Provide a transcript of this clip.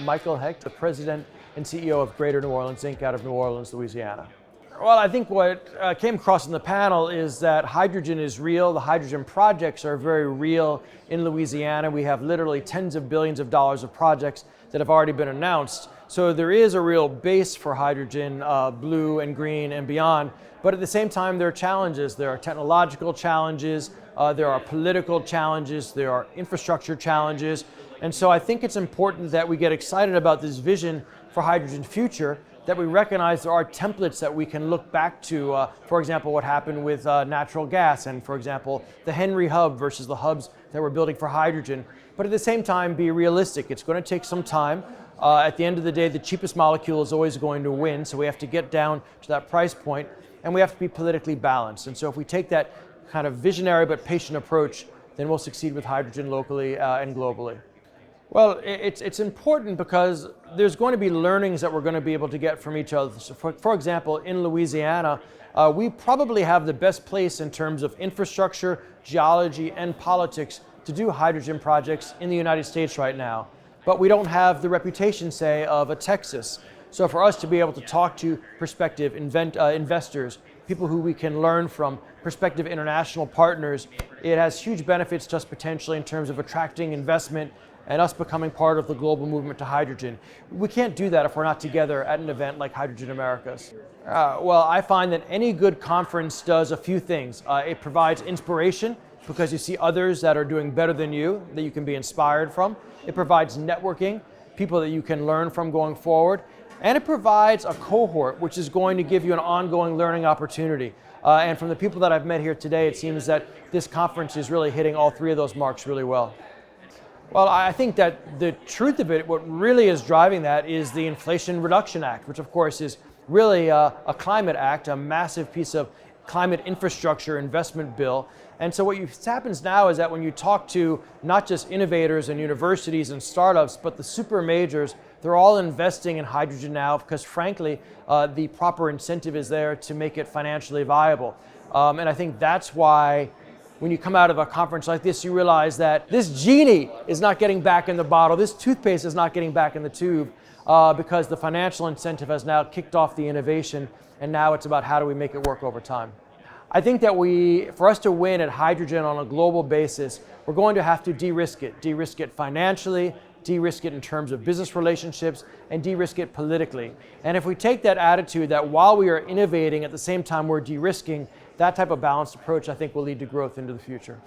Michael Hecht, the President and CEO of Greater New Orleans Inc. out of New Orleans, Louisiana. Well, I think what came across in the panel is that hydrogen is real. The hydrogen projects are very real in Louisiana. We have literally tens of billions of dollars of projects that have already been announced. So there is a real base for hydrogen, blue and green and beyond. But at the same time, there are challenges. There are technological challenges, there are political challenges, there are infrastructure challenges. And so I think it's important that we get excited about this vision for hydrogen future, that we recognize there are templates that we can look back to, for example, what happened with natural gas, and for example, the Henry Hub versus the hubs that we're building for hydrogen. But at the same time, be realistic. It's going to take some time. At the end of the day, the cheapest molecule is always going to win, so we have to get down to that price point, and we have to be politically balanced. And so if we take that kind of visionary but patient approach, then we'll succeed with hydrogen locally and globally. Well, it's important because there's going to be learnings that we're going to be able to get from each other. So for example, in Louisiana, we probably have the best place in terms of infrastructure, geology, and politics to do hydrogen projects in the United States right now. But we don't have the reputation, say, of a Texas. So for us to be able to talk to prospective investors, people who we can learn from, prospective international partners, it has huge benefits to us potentially in terms of attracting investment and us becoming part of the global movement to hydrogen. We can't do that if we're not together at an event like Hydrogen Americas. Well, I find that any good conference does a few things. It provides inspiration because you see others that are doing better than you, that you can be inspired from. It provides networking, people that you can learn from going forward. And it provides a cohort, which is going to give you an ongoing learning opportunity. And from the people that I've met here today, it seems that this conference is really hitting all three of those marks really well. Well, I think that the truth of it, what really is driving that is the Inflation Reduction Act, which of course is really a climate act, a massive piece of climate infrastructure investment bill. And so what happens now is that when you talk to not just innovators and universities and startups, but the super majors, they're all investing in hydrogen now because frankly, the proper incentive is there to make it financially viable. And I think that's why when you come out of a conference like this, you realize that this genie is not getting back in the bottle, this toothpaste is not getting back in the tube because the financial incentive has now kicked off the innovation, and now it's about how do we make it work over time. I think that for us to win at hydrogen on a global basis, we're going to have to de-risk it financially, de-risk it in terms of business relationships, and de-risk it politically. And if we take that attitude that while we are innovating, at the same time we're de-risking, that type of balanced approach I think will lead to growth into the future.